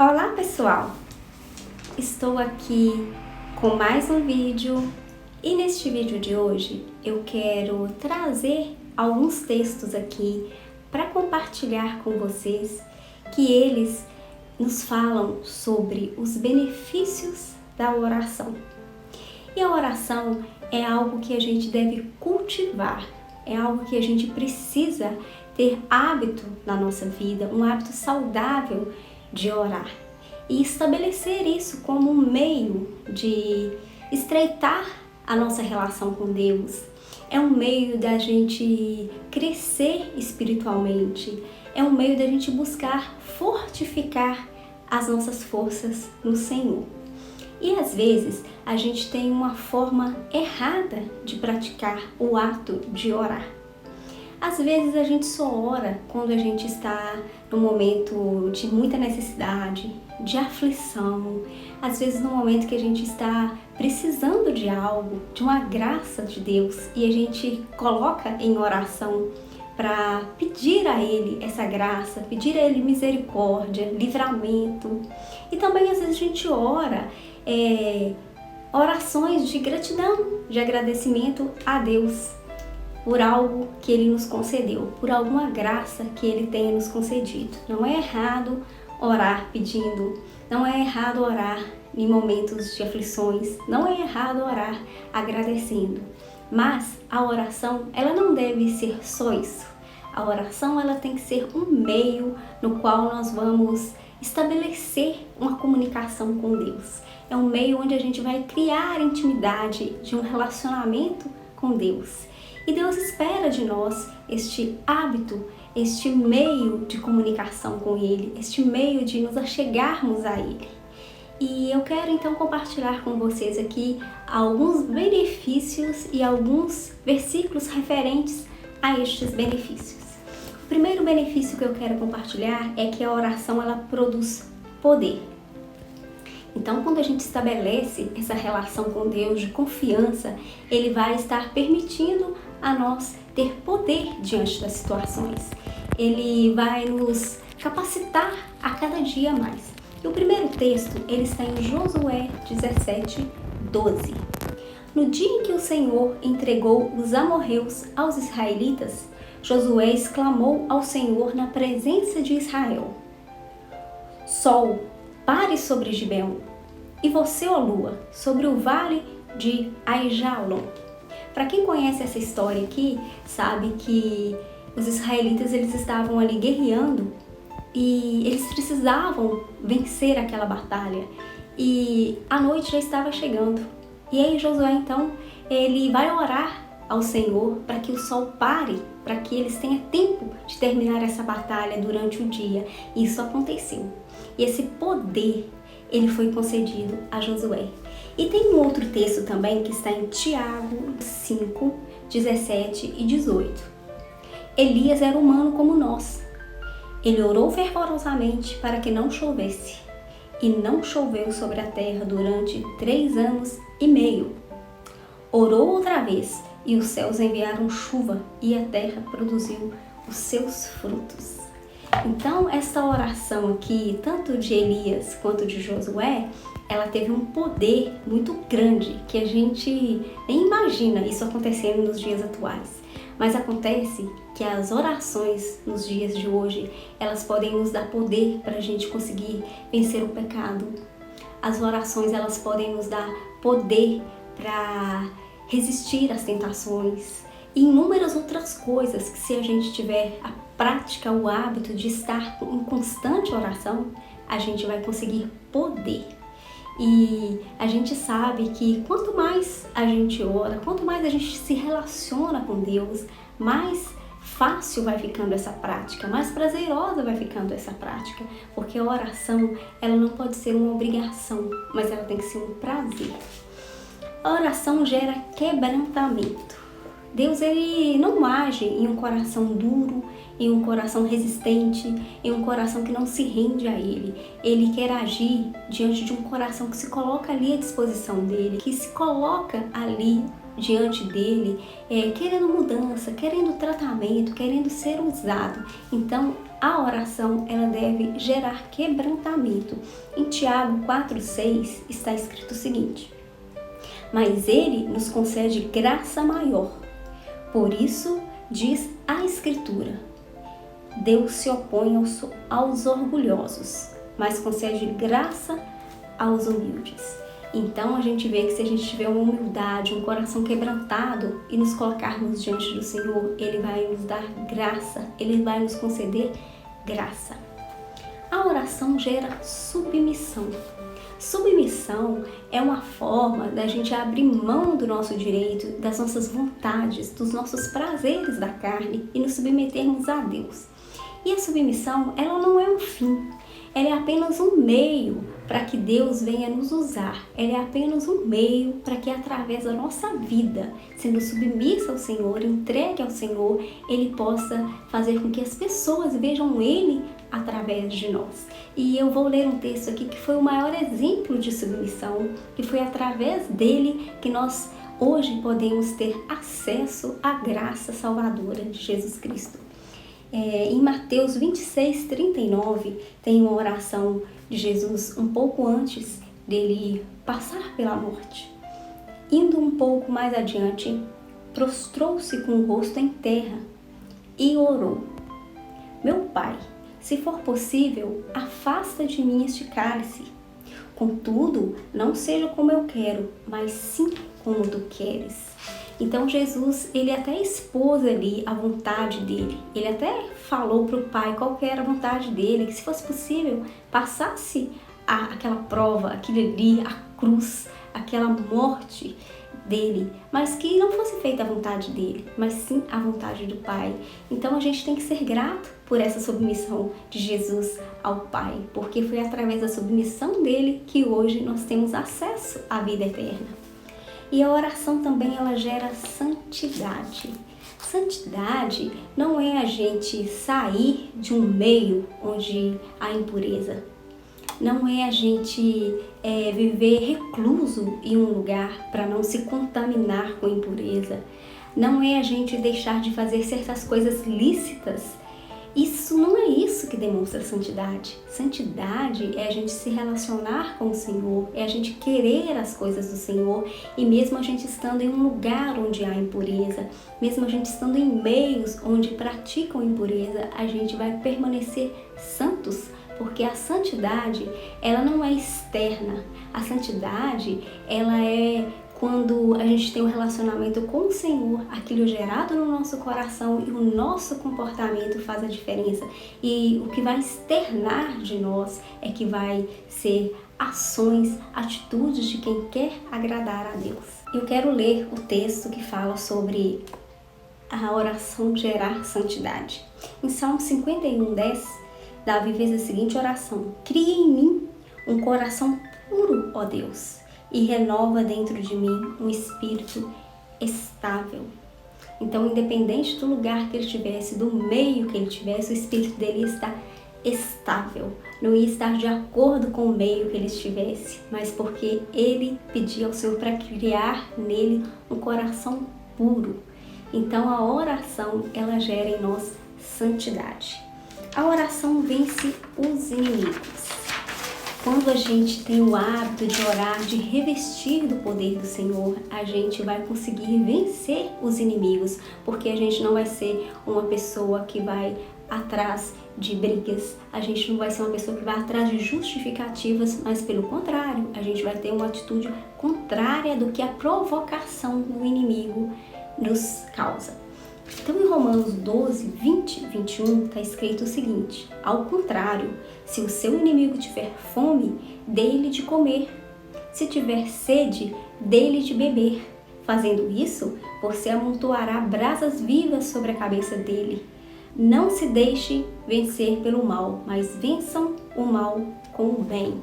Olá pessoal, estou aqui com mais um vídeo e neste vídeo de hoje eu quero trazer alguns textos aqui para compartilhar com vocês que eles nos falam sobre os benefícios da oração. E a oração é algo que a gente deve cultivar, é algo que a gente precisa ter hábito na nossa vida, um hábito saudável de orar e estabelecer isso como um meio de estreitar a nossa relação com Deus. É um meio da gente crescer espiritualmente, é um meio da gente buscar fortificar as nossas forças no Senhor. E às vezes a gente tem uma forma errada de praticar o ato de orar. Às vezes a gente só ora quando a gente está num momento de muita necessidade, de aflição, às vezes no momento que a gente está precisando de algo, de uma graça de Deus, e a gente coloca em oração para pedir a Ele essa graça, pedir a Ele misericórdia, livramento. E também às vezes a gente ora orações de gratidão, de agradecimento a Deus por algo que Ele nos concedeu, por alguma graça que Ele tenha nos concedido. Não é errado orar pedindo, não é errado orar em momentos de aflições, não é errado orar agradecendo. Mas a oração, ela não deve ser só isso. A oração, ela tem que ser um meio no qual nós vamos estabelecer uma comunicação com Deus. É um meio onde a gente vai criar intimidade de um relacionamento com Deus. E Deus espera de nós este hábito, este meio de comunicação com Ele, este meio de nos achegarmos a Ele. E eu quero então compartilhar com vocês aqui alguns benefícios e alguns versículos referentes a estes benefícios. O primeiro benefício que eu quero compartilhar é que a oração ela produz poder. Então, quando a gente estabelece essa relação com Deus de confiança, Ele vai estar permitindo a nós ter poder diante das situações. Ele vai nos capacitar a cada dia mais. E o primeiro texto, ele está em Josué 17:12. No dia em que o Senhor entregou os amorreus aos israelitas, Josué exclamou ao Senhor na presença de Israel: Sol, pare sobre Gibeon, e você, ó lua, sobre o vale de Aijalon. Para quem conhece essa história aqui, sabe que os israelitas eles estavam ali guerreando e eles precisavam vencer aquela batalha. E a noite já estava chegando. E aí Josué então, ele vai orar ao Senhor para que o sol pare, para que eles tenham tempo de terminar essa batalha durante o dia. E isso aconteceu. E esse poder, ele foi concedido a Josué. E tem um outro texto também que está em Tiago 5:17 e 18. Elias era humano como nós. Ele orou fervorosamente para que não chovesse. E não choveu sobre a terra durante 3 anos e meio. Orou outra vez, e os céus enviaram chuva, e a terra produziu os seus frutos. Então, essa oração aqui, tanto de Elias quanto de Josué, ela teve um poder muito grande, que a gente nem imagina isso acontecendo nos dias atuais. Mas acontece que as orações nos dias de hoje, elas podem nos dar poder para a gente conseguir vencer o pecado. As orações, elas podem nos dar poder para resistir às tentações e inúmeras outras coisas que, se a gente tiver a prática, o hábito de estar em constante oração, a gente vai conseguir poder. E a gente sabe que quanto mais a gente ora, quanto mais a gente se relaciona com Deus, mais fácil vai ficando essa prática, mais prazerosa vai ficando essa prática, porque a oração, ela não pode ser uma obrigação, mas ela tem que ser um prazer. A oração gera quebrantamento. Deus, ele não age em um coração duro, em um coração resistente, em um coração que não se rende a Ele. Ele quer agir diante de um coração que se coloca ali à disposição dele, que se coloca ali diante dele, querendo mudança, querendo tratamento, querendo ser usado. Então, a oração, ela deve gerar quebrantamento. Em Tiago 4,6 está escrito o seguinte: mas ele nos concede graça maior. Por isso, diz a Escritura, Deus se opõe aos orgulhosos, mas concede graça aos humildes. Então a gente vê que se a gente tiver uma humildade, um coração quebrantado e nos colocarmos diante do Senhor, Ele vai nos dar graça, Ele vai nos conceder graça. A oração gera submissão. Submissão é uma forma da gente abrir mão do nosso direito, das nossas vontades, dos nossos prazeres da carne e nos submetermos a Deus. E a submissão, ela não é um fim, ela é apenas um meio para que Deus venha nos usar. Ela é apenas um meio para que através da nossa vida, sendo submissa ao Senhor, entregue ao Senhor, Ele possa fazer com que as pessoas vejam Ele através de nós. E eu vou ler um texto aqui que foi o maior exemplo de submissão, que foi através dele que nós hoje podemos ter acesso à graça salvadora de Jesus Cristo. Em Mateus 26:39 tem uma oração de Jesus um pouco antes dele passar pela morte. Indo um pouco mais adiante, prostrou-se com o rosto em terra e orou: meu Pai, se for possível, afasta de mim este cálice. Contudo, não seja como eu quero, mas sim como tu queres. Então Jesus, ele até expôs ali a vontade dele. Ele até falou para o Pai qual que era a vontade dele, que se fosse possível, passasse aquela prova, aquilo ali, a cruz, aquela morte dele, mas que não fosse feita a vontade dele, mas sim a vontade do Pai. Então a gente tem que ser grato por essa submissão de Jesus ao Pai, porque foi através da submissão dele que hoje nós temos acesso à vida eterna. E a oração também, ela gera santidade. Santidade não é a gente sair de um meio onde há impureza. Não é a gente viver recluso em um lugar para não se contaminar com impureza. Não é a gente deixar de fazer certas coisas lícitas. Isso não é isso que demonstra santidade. Santidade é a gente se relacionar com o Senhor, é a gente querer as coisas do Senhor, e mesmo a gente estando em um lugar onde há impureza, mesmo a gente estando em meios onde praticam impureza, a gente vai permanecer santos, porque a santidade, ela não é externa. A santidade, ela é quando a gente tem um relacionamento com o Senhor, aquilo gerado no nosso coração e o nosso comportamento faz a diferença. E o que vai externar de nós é que vai ser ações, atitudes de quem quer agradar a Deus. Eu quero ler o texto que fala sobre a oração gerar santidade. Em Salmo 51:10, Davi fez a seguinte oração: cria em mim um coração puro, ó Deus, e renova dentro de mim um espírito estável. Então, independente do lugar que ele estivesse, do meio que ele estivesse, o espírito dele está estável. Não ia estar de acordo com o meio que ele estivesse, mas porque ele pedia ao Senhor para criar nele um coração puro. Então, a oração, ela gera em nós santidade. A oração vence os inimigos. Quando a gente tem o hábito de orar, de revestir do poder do Senhor, a gente vai conseguir vencer os inimigos, porque a gente não vai ser uma pessoa que vai atrás de brigas, a gente não vai ser uma pessoa que vai atrás de justificativas, mas pelo contrário, a gente vai ter uma atitude contrária do que a provocação do inimigo nos causa. Então, em Romanos 12, 20, 21, está escrito o seguinte: ao contrário, se o seu inimigo tiver fome, dê-lhe de comer. Se tiver sede, dê-lhe de beber. Fazendo isso, você amontoará brasas vivas sobre a cabeça dele. Não se deixe vencer pelo mal, mas vençam o mal com o bem.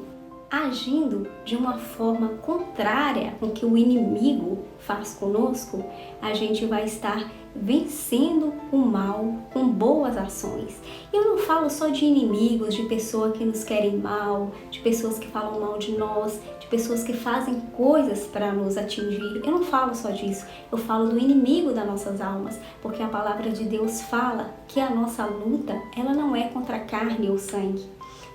agindo de uma forma contrária com o que o inimigo faz conosco, a gente vai estar vencendo o mal com boas ações. Eu não falo só de inimigos, de pessoas que nos querem mal, de pessoas que falam mal de nós, de pessoas que fazem coisas para nos atingir. Eu não falo só disso, eu falo do inimigo das nossas almas, porque a palavra de Deus fala que a nossa luta, ela não é contra carne ou sangue,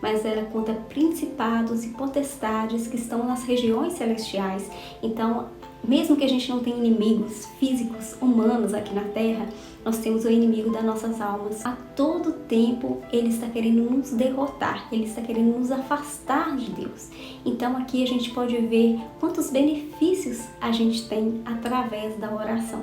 mas ela é contra principados e potestades que estão nas regiões celestiais. Então, mesmo que a gente não tenha inimigos físicos, humanos aqui na Terra, nós temos o inimigo das nossas almas. A todo tempo ele está querendo nos derrotar, ele está querendo nos afastar de Deus. Então aqui a gente pode ver quantos benefícios a gente tem através da oração.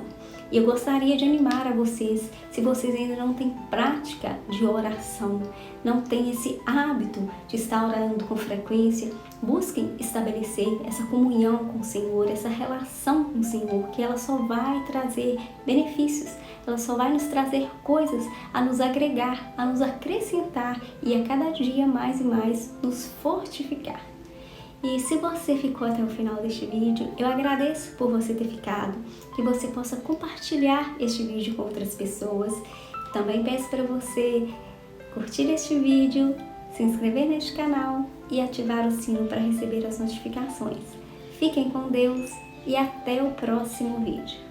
E eu gostaria de animar a vocês, se vocês ainda não têm prática de oração, não têm esse hábito de estar orando com frequência, busquem estabelecer essa comunhão com o Senhor, essa relação com o Senhor, que ela só vai trazer benefícios, ela só vai nos trazer coisas a nos agregar, a nos acrescentar e a cada dia mais e mais nos fortificar. E se você ficou até o final deste vídeo, eu agradeço por você ter ficado, que você possa compartilhar este vídeo com outras pessoas. Também peço para você curtir este vídeo, se inscrever neste canal e ativar o sino para receber as notificações. Fiquem com Deus e até o próximo vídeo.